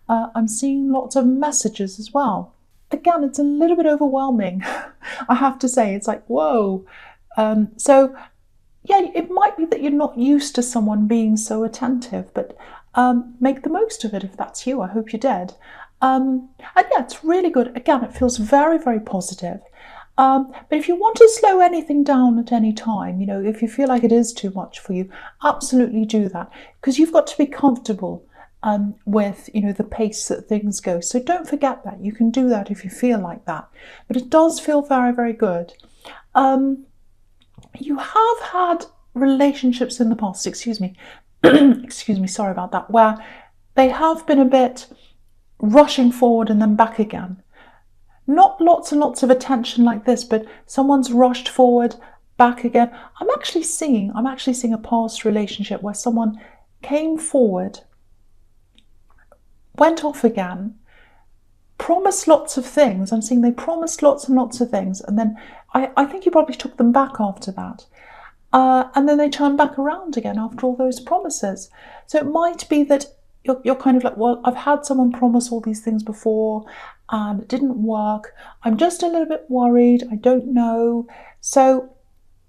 I'm seeing lots of messages as well. Again, it's a little bit overwhelming. I have to say, it's like, whoa. So yeah, it might be that you're not used to someone being so attentive, but make the most of it if that's you. I hope you did. And yeah, it's really good. Again, it feels very, very positive. But if you want to slow anything down at any time, if you feel like it is too much for you, absolutely do that, because you've got to be comfortable with the pace that things go. So don't forget that. You can do that if you feel like that. But it does feel very, very good. You have had relationships in the past, excuse me, excuse me, sorry about that, where they have been a bit rushing forward and then back again. Not lots and lots of attention like this, but someone's rushed forward, back again. I'm actually seeing a past relationship where someone came forward, went off again, promised lots of things. I'm seeing they promised lots and lots of things, and then I think you probably took them back after that. And then they turn back around again after all those promises. So it might be that you're kind of like, well, I've had someone promise all these things before and it didn't work. I'm just a little bit worried. I don't know. So,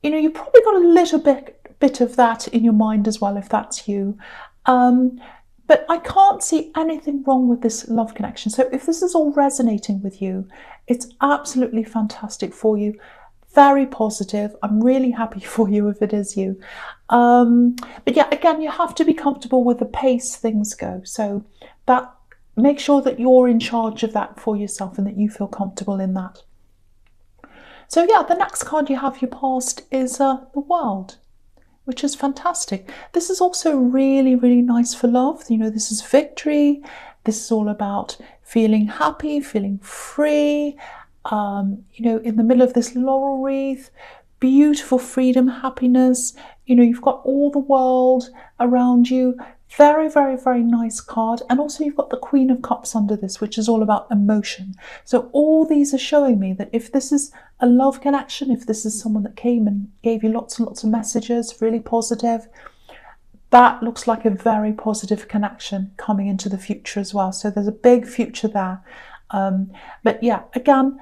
you've probably got a little bit of that in your mind as well, if that's you. But I can't see anything wrong with this love connection. So if this is all resonating with you, it's absolutely fantastic for you. Very positive. I'm really happy for you if it is you. But yeah, again, you have to be comfortable with the pace things go. So that make sure that you're in charge of that for yourself and that you feel comfortable in that. So yeah, the next card you have your past is the World, which is fantastic. This is also really, really nice for love. This is victory. This is all about feeling happy, feeling free, in the middle of this laurel wreath, beautiful freedom, happiness. You've got all the world around you. Very, very, very nice card. And also you've got the Queen of Cups under this, which is all about emotion. So all these are showing me that if this is a love connection, if this is someone that came and gave you lots and lots of messages, really positive, that looks like a very positive connection coming into the future as well. So there's a big future there. But yeah, again,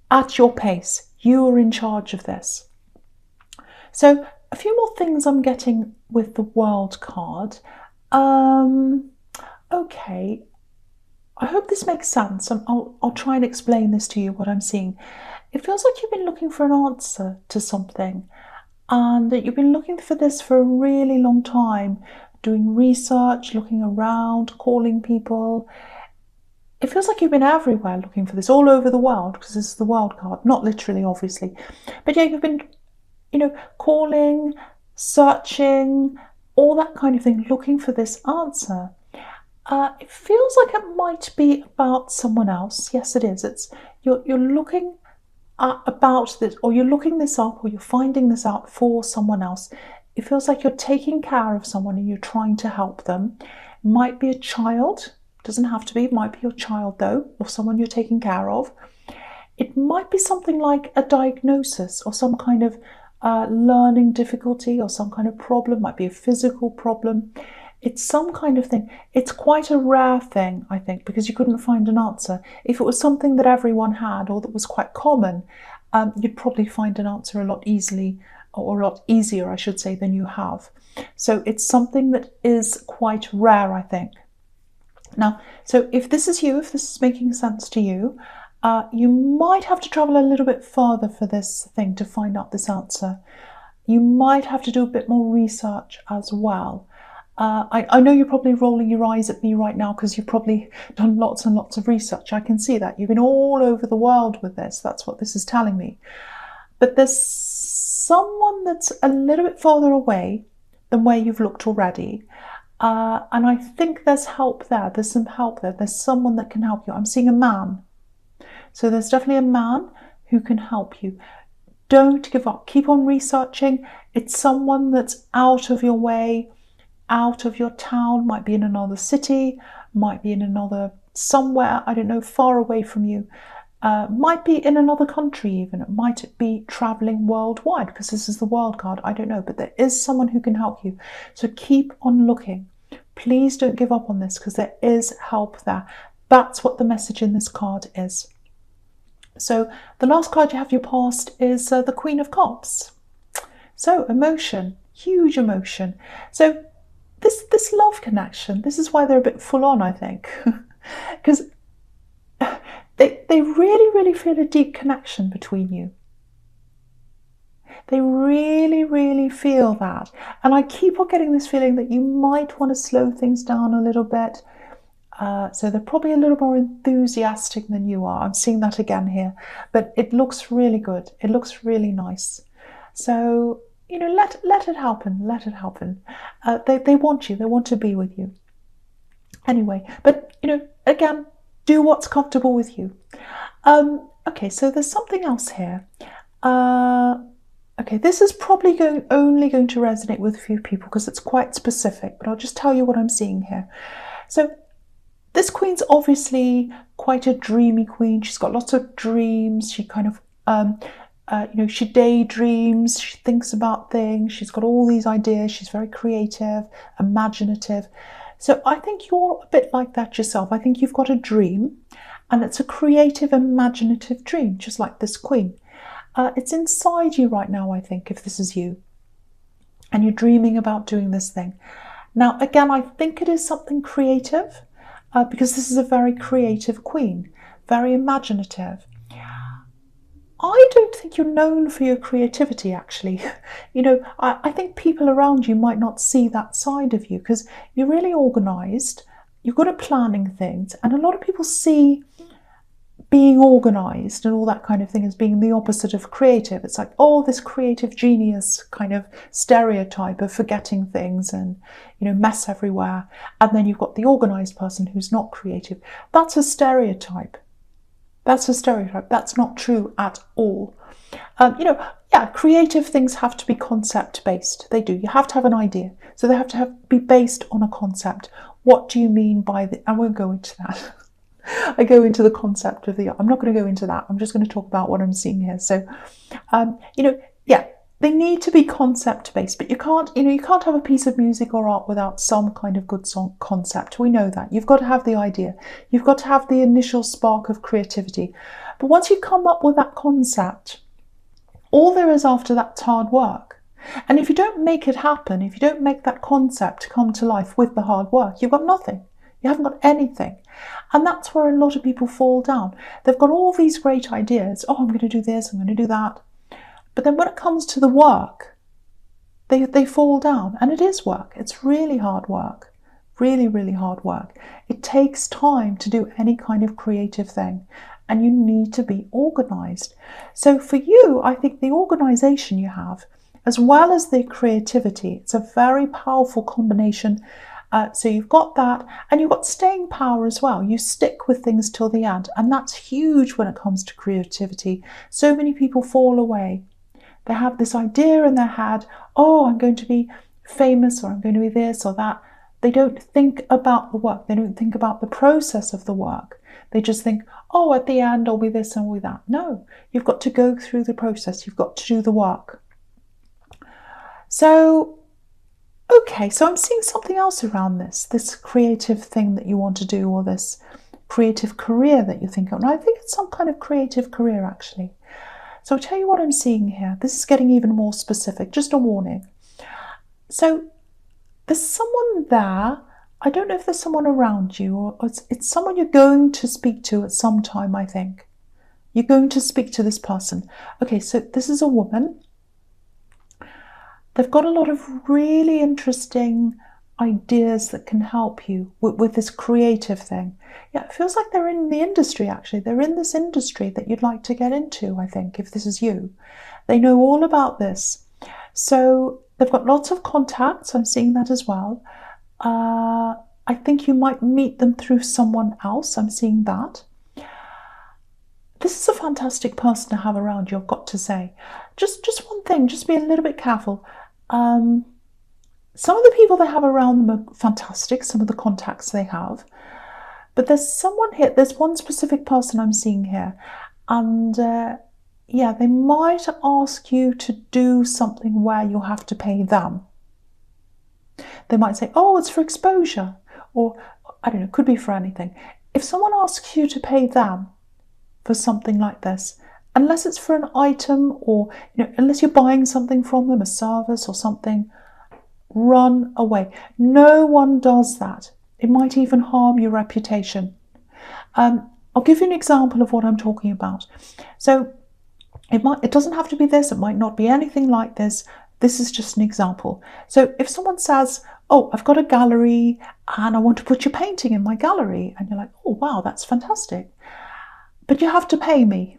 at your pace, you are in charge of this. So a few more things I'm getting with the World card. Okay, I hope this makes sense. I'll try and explain this to you, what I'm seeing. It feels like you've been looking for an answer to something, and that you've been looking for this for a really long time, doing research, looking around, calling people. It feels like you've been everywhere looking for this, all over the world, because this is the World card, not literally, obviously. But yeah, you've been, calling, searching, all that kind of thing, looking for this answer. It feels like it might be about someone else. Yes, it is. It's you're looking about this, or you're looking this up, or you're finding this out for someone else. It feels like you're taking care of someone and you're trying to help them. It might be a child. Doesn't have to be. It might be your child though, or someone you're taking care of. It might be something like a diagnosis or some kind of learning difficulty or some kind of problem. Might be a physical problem. It's some kind of thing. It's quite a rare thing, I think, because you couldn't find an answer. If it was something that everyone had or that was quite common, you'd probably find an answer a lot easily, or a lot easier, I should say, than you have. So it's something that is quite rare, I think. Now, so if this is you, if this is making sense to you, you might have to travel a little bit further for this thing to find out this answer. You might have to do a bit more research as well. I know you're probably rolling your eyes at me right now because you've probably done lots and lots of research. I can see that. You've been all over the world with this. That's what this is telling me. But there's someone that's a little bit farther away than where you've looked already. And I think there's help there. There's some help there. There's someone that can help you. I'm seeing a man. So there's definitely a man who can help you. Don't give up. Keep on researching. It's someone that's out of your way, out of your town, might be in another city, might be in another somewhere, I don't know, far away from you. Might be in another country even. It might be traveling worldwide because this is the World card. I don't know, but there is someone who can help you. So keep on looking. Please don't give up on this, because there is help there. That's what the message in this card is. So the last card you have your past is the Queen of Cups. So emotion, huge emotion. So this love connection, this is why they're a bit full on, I think, because they really feel a deep connection between you. They really feel that. And I keep on getting this feeling that you might want to slow things down a little bit. So they're probably a little more enthusiastic than you are. I'm seeing that again here. But it looks really good. It looks really nice. So, you know, let it happen. Let it happen. They want you. They want to be with you. Anyway, but, you know, again, do what's comfortable with you. Okay, so there's something else here. Okay, this is probably only going to resonate with a few people because it's quite specific, but I'll just tell you what I'm seeing here. So this queen's obviously quite a dreamy queen. She's got lots of dreams. She kind of, you know, she daydreams. She thinks about things. She's got all these ideas. She's very creative, imaginative. So I think you're a bit like that yourself. I think you've got a dream, and it's a creative, imaginative dream, just like this queen. It's inside you right now, I think, if this is you, and you're dreaming about doing this thing. Now, again, I think it is something creative, because this is a very creative queen, very imaginative. I don't think you're known for your creativity, actually. You know, I think people around you might not see that side of you, because you're really organised, you're good at planning things, and a lot of people see being organised and all that kind of thing as being the opposite of creative. It's like, oh, this creative genius kind of stereotype of forgetting things and, you know, mess everywhere. And then you've got the organised person who's not creative. That's a stereotype. That's a stereotype. That's not true at all. You know, yeah, creative things have to be concept-based. They do. You have to have an idea. So they have to be based on a concept. What do you mean by the... I won't go into that. I go into the concept of the... I'm not going to go into that. I'm just going to talk about what I'm seeing here. So, you know, yeah, they need to be concept-based, but you can't, you know, you can't have a piece of music or art without some kind of good song concept. We know that. You've got to have the idea. You've got to have the initial spark of creativity. But once you come up with that concept, all there is after that's hard work. And if you don't make it happen, if you don't make that concept come to life with the hard work, you've got nothing. You haven't got anything. And that's where a lot of people fall down. They've got all these great ideas. Oh, I'm going to do this, I'm going to do that. But then when it comes to the work, they fall down. And it is work. It's really hard work. Really hard work. It takes time to do any kind of creative thing. And you need to be organised. So for you, I think the organisation you have, as well as the creativity, it's a very powerful combination. So you've got that, and you've got staying power as well. You stick with things till the end, and that's huge when it comes to creativity. So many people fall away. They have this idea in their head, oh, I'm going to be famous, or I'm going to be this or that. They don't think about the work. They don't think about the process of the work. They just think, oh, at the end I'll be this and I'll be that. No, you've got to go through the process. You've got to do the work. So, okay, so I'm seeing something else around this creative thing that you want to do, or this creative career that you think of. And I think it's some kind of creative career, actually. So I'll tell you what I'm seeing here. This is getting even more specific, just a warning. So there's someone there. I don't know if there's someone around you, or it's someone you're going to speak to at some time, I think. You're going to speak to this person. Okay, so this is a woman. They've got a lot of really interesting ideas that can help you with this creative thing. Yeah, it feels like they're in the industry, actually. They're in this industry that you'd like to get into, I think, if this is you. They know all about this. So they've got lots of contacts. I'm seeing that as well. I think you might meet them through someone else. I'm seeing that. This is a fantastic person to have around you, I've got to say. Just one thing, just be a little bit careful. Some of the people they have around them are fantastic, some of the contacts they have. But there's someone here, there's one specific person I'm seeing here. And yeah, they might ask you to do something where you'll have to pay them. They might say, oh, it's for exposure, or I don't know, it could be for anything. If someone asks you to pay them for something like this, unless it's for an item or, unless you're buying something from them, a service or something, run away. No one does that. It might even harm your reputation. I'll give you an example of what I'm talking about. So it doesn't have to be this, it might not be anything like this. This is just an example. So if someone says, oh, I've got a gallery and I want to put your painting in my gallery, and you're like, oh wow, that's fantastic, but you have to pay me.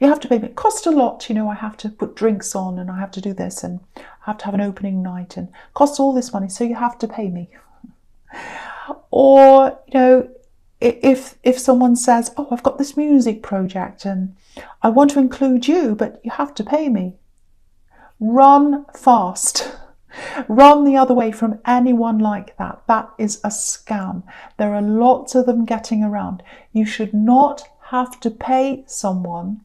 You have to pay me. It costs a lot, I have to put drinks on and I have to do this and I have to have an opening night and it costs all this money, so you have to pay me. Or, if someone says, oh, I've got this music project and I want to include you, but you have to pay me. Run fast. Run the other way from anyone like that. That is a scam. There are lots of them getting around. You should not have to pay someone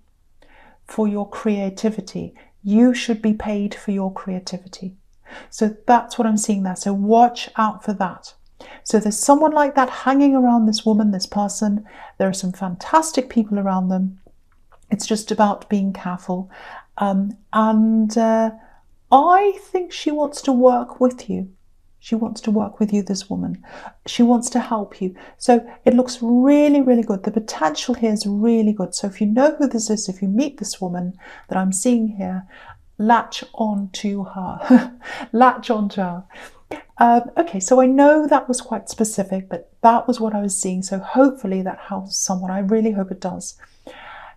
for your creativity. You should be paid for your creativity. So that's what I'm seeing there. So watch out for that. So there's someone like that hanging around this woman, this person. There are some fantastic people around them. It's just about being careful. I think she wants to work with you. She wants to work with you, this woman. She wants to help you. So it looks really, really good. The potential here is really good. So if you know who this is, if you meet this woman that I'm seeing here, latch on to her. Latch on to her. Okay, so I know that was quite specific, but that was what I was seeing. So hopefully that helps someone. I really hope it does.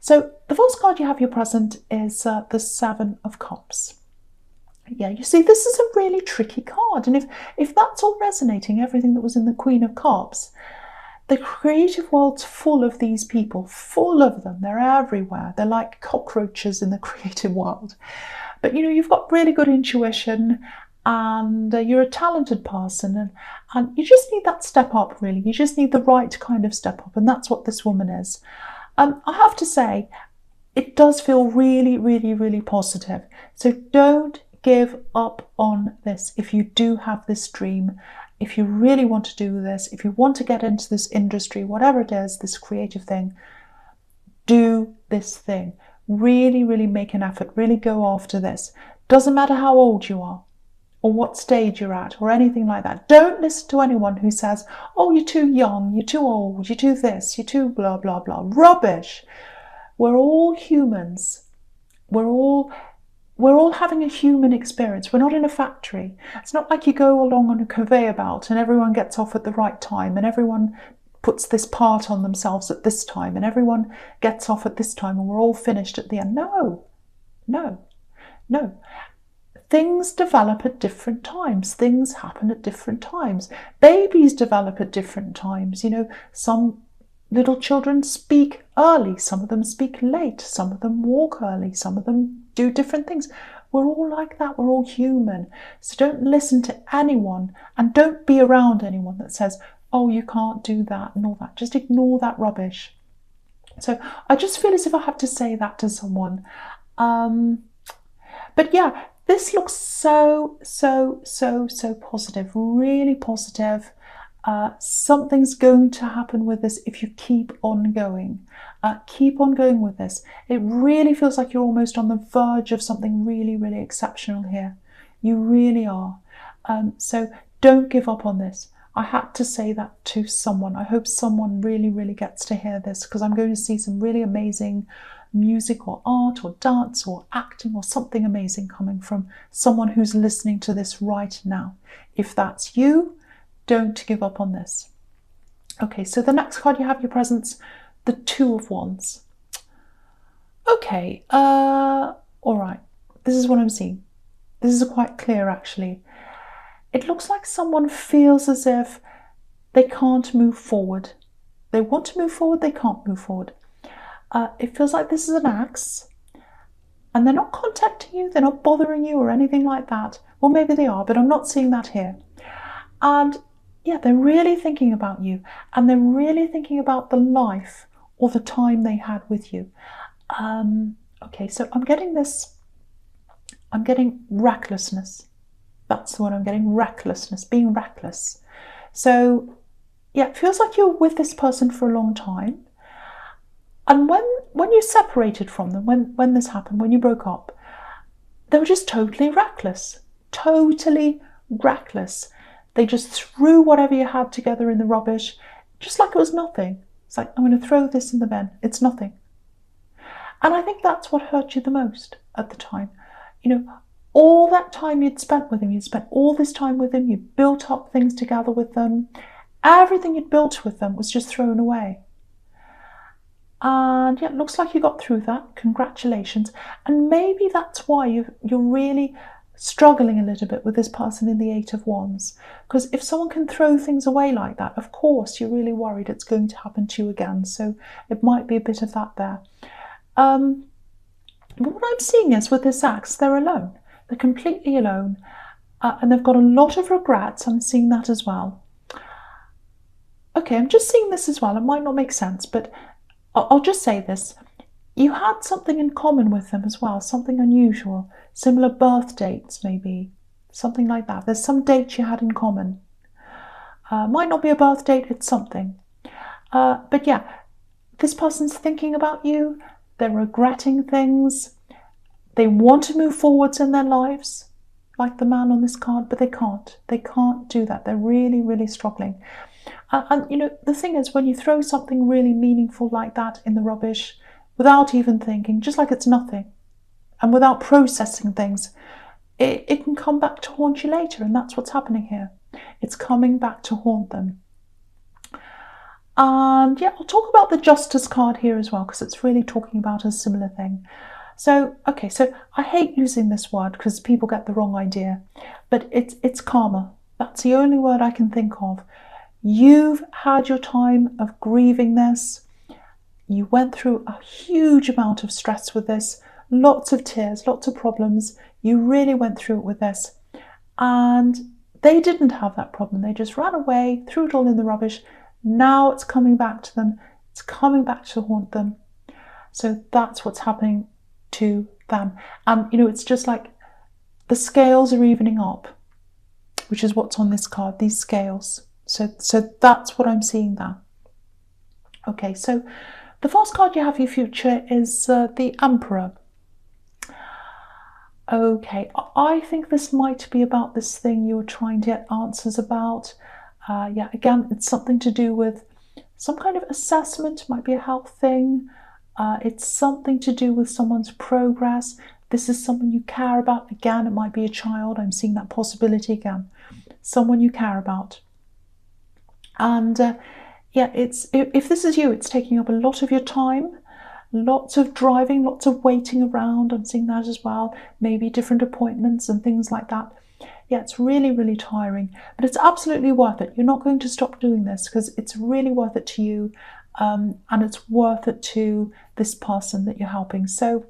So the first card you have your present is the Seven of Cups. Yeah, you see, this is a really tricky card. And if that's all resonating, everything that was in the Queen of Cups, the creative world's full of these people, full of them. They're everywhere. They're like cockroaches in the creative world. But, you've got really good intuition and you're a talented person and you just need that step up, really. You just need the right kind of step up. And that's what this woman is. I have to say, it does feel really, really, really positive. So don't give up on this. If you do have this dream, if you really want to do this, if you want to get into this industry, whatever it is, this creative thing, do this thing. Really, really make an effort. Really go after this. Doesn't matter how old you are or what stage you're at or anything like that. Don't listen to anyone who says, oh, you're too young, you're too old, you're too this, you're too blah, blah, blah. Rubbish. We're all humans. We're all having a human experience. We're not in a factory. It's not like you go along on a conveyor belt and everyone gets off at the right time and everyone puts this part on themselves at this time and everyone gets off at this time and we're all finished at the end. No. Things develop at different times. Things happen at different times. Babies develop at different times. Some little children speak early, some of them speak late, some of them walk early, some of them do different things. We're all like that. We're all human. So don't listen to anyone and don't be around anyone that says, oh, you can't do that and all that. Just ignore that rubbish. So I just feel as if I have to say that to someone. But yeah, this looks so positive, really positive. Something's going to happen with this if you keep on going. Keep on going with this. It really feels like you're almost on the verge of something really, really exceptional here. You really are. So don't give up on this. I had to say that to someone. I hope someone really, really gets to hear this because I'm going to see some really amazing music or art or dance or acting or something amazing coming from someone who's listening to this right now. If that's you, don't give up on this. Okay, so the next card you have your presents, the Two of Wands. Okay, all right. This is what I'm seeing. This is quite clear, actually. It looks like someone feels as if they can't move forward. They want to move forward, they can't move forward. It feels like this is an axe, and they're not contacting you, they're not bothering you or anything like that. Well, maybe they are, but I'm not seeing that here. And yeah, they're really thinking about you, and they're really thinking about the life or the time they had with you. Okay, so I'm getting recklessness. That's the one I'm getting. Recklessness, being reckless. So yeah, it feels like you're with this person for a long time. And when you separated from them, when this happened, when you broke up, they were just totally reckless. Totally reckless. They just threw whatever you had together in the rubbish, just like it was nothing. It's like, I'm going to throw this in the bin. It's nothing. And I think that's what hurt you the most at the time. All that time you'd spent with him, you'd spent all this time with him, you built up things together with them. Everything you'd built with them was just thrown away. And yeah, it looks like you got through that. Congratulations. And maybe that's why you're really struggling a little bit with this person in the Eight of Wands. Because if someone can throw things away like that, of course you're really worried it's going to happen to you again. So it might be a bit of that there. But what I'm seeing is with this axe, they're alone. They're completely alone. And they've got a lot of regrets. I'm seeing that as well. Okay, I'm just seeing this as well. It might not make sense, but I'll just say this. You had something in common with them as well, something unusual, similar birth dates maybe, something like that. There's some dates you had in common. Might not be a birth date, it's something. But yeah, this person's thinking about you, they're regretting things, they want to move forwards in their lives, like the man on this card, but they can't. They can't do that. They're really, really struggling. And the thing is, when you throw something really meaningful like that in the rubbish, without even thinking, just like it's nothing, and without processing things, it can come back to haunt you later, and that's what's happening here. It's coming back to haunt them. And yeah, I'll talk about the Justice card here as well, because it's really talking about a similar thing. So, okay, so I hate using this word because people get the wrong idea, but it's karma. That's the only word I can think of. You've had your time of grieving this. You went through a huge amount of stress with this, lots of tears, lots of problems. You really went through it with this. And they didn't have that problem. They just ran away, threw it all in the rubbish. Now it's coming back to them. It's coming back to haunt them. So that's what's happening to them. And, it's just like the scales are evening up, which is what's on this card, these scales. So that's what I'm seeing there. Okay, so the first card you have for your future is the Emperor. Okay, I think this might be about this thing you're trying to get answers about. Yeah, again, it's something to do with some kind of assessment, might be a health thing. It's something to do with someone's progress. This is someone you care about. Again, it might be a child. I'm seeing that possibility again. Someone you care about. And yeah, if this is you, it's taking up a lot of your time, lots of driving, lots of waiting around. I'm seeing that as well. Maybe different appointments and things like that. Yeah, it's really, really tiring, but it's absolutely worth it. You're not going to stop doing this because it's really worth it to you, and it's worth it to this person that you're helping. So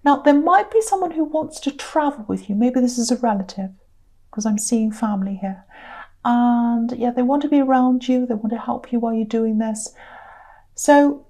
now there might be someone who wants to travel with you. Maybe this is a relative, because I'm seeing family here. And yeah, they want to be around you. They want to help you while you're doing this. So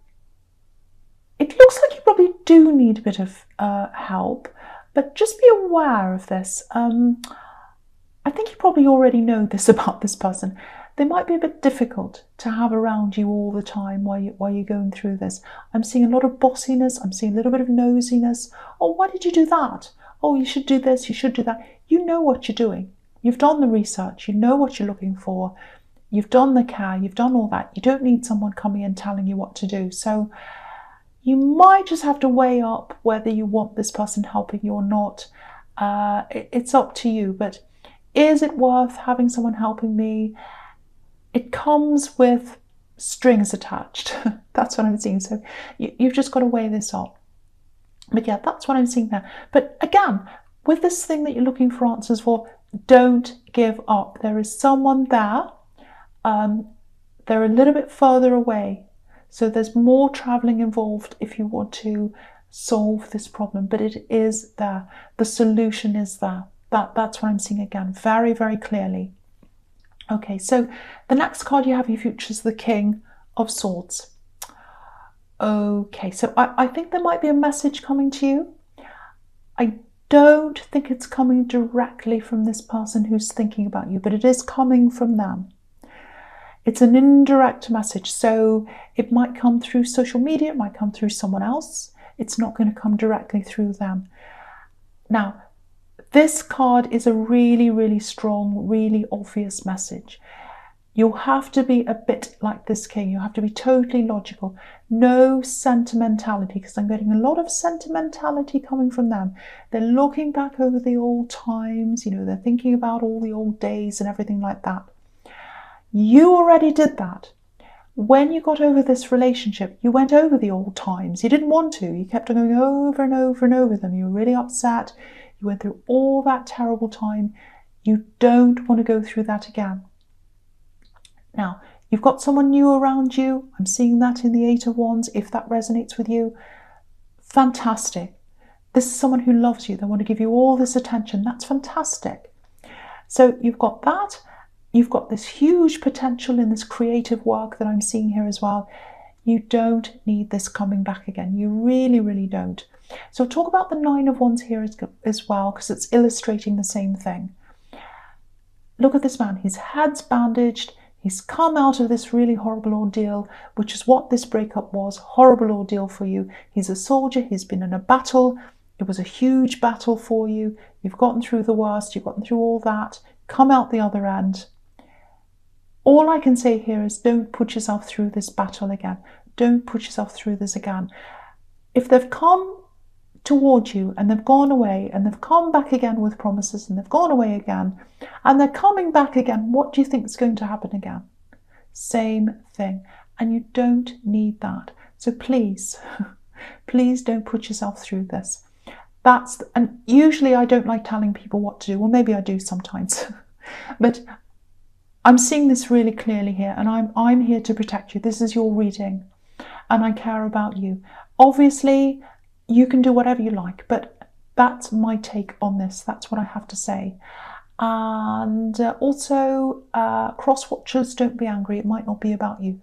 it looks like you probably do need a bit of help, but just be aware of this. I think you probably already know this about this person. They might be a bit difficult to have around you all the time while you're going through this. I'm seeing a lot of bossiness. I'm seeing a little bit of nosiness. Oh, why did you do that? Oh, you should do this. You should do that. You know what you're doing. You've done the research, you know what you're looking for, you've done the care, you've done all that. You don't need someone coming in telling you what to do. So you might just have to weigh up whether you want this person helping you or not. It's up to you, but is it worth having someone helping me? It comes with strings attached. That's what I'm seeing. So you've just got to weigh this up. But yeah, that's what I'm seeing there. But again, with this thing that you're looking for answers for, don't give up. There is someone there. They're a little bit further away. So there's more traveling involved if you want to solve this problem. But it is there. The solution is there. That's what I'm seeing again, very, very clearly. Okay, so the next card you have in your future is the King of Swords. Okay, so I think there might be a message coming to you. I Don't think it's coming directly from this person who's thinking about you, but it is coming from them. It's an indirect message, so it might come through social media, it might come through someone else. It's not going to come directly through them. Now, this card is a really, really strong, really obvious message. You'll have to be a bit like this king. You have to be totally logical. No sentimentality, because I'm getting a lot of sentimentality coming from them. They're looking back over the old times, they're thinking about all the old days and everything like that. You already did that. When you got over this relationship, you went over the old times. You didn't want to. You kept on going over and over and over them. You were really upset. You went through all that terrible time. You don't want to go through that again. Now, you've got someone new around you. I'm seeing that in the Eight of Wands. If that resonates with you, fantastic. This is someone who loves you. They want to give you all this attention. That's fantastic. So you've got that. You've got this huge potential in this creative work that I'm seeing here as well. You don't need this coming back again. You really, really don't. So I'll talk about the Nine of Wands here as well, because it's illustrating the same thing. Look at this man. His head's bandaged. He's come out of this really horrible ordeal, which is what this breakup was. Horrible ordeal for you. He's a soldier. He's been in a battle. It was a huge battle for you. You've gotten through the worst. You've gotten through all that. Come out the other end. All I can say here is don't put yourself through this battle again. Don't put yourself through this again. If they've come towards you and they've gone away and they've come back again with promises and they've gone away again and they're coming back again, what do you think is going to happen again? Same thing. And you don't need that. So please, please don't put yourself through this. And usually I don't like telling people what to do. Well, maybe I do sometimes. But I'm seeing this really clearly here, and I'm here to protect you. This is your reading, and I care about you. Obviously, you can do whatever you like, but that's my take on this. That's what I have to say. And also, cross watchers, don't be angry. It might not be about you.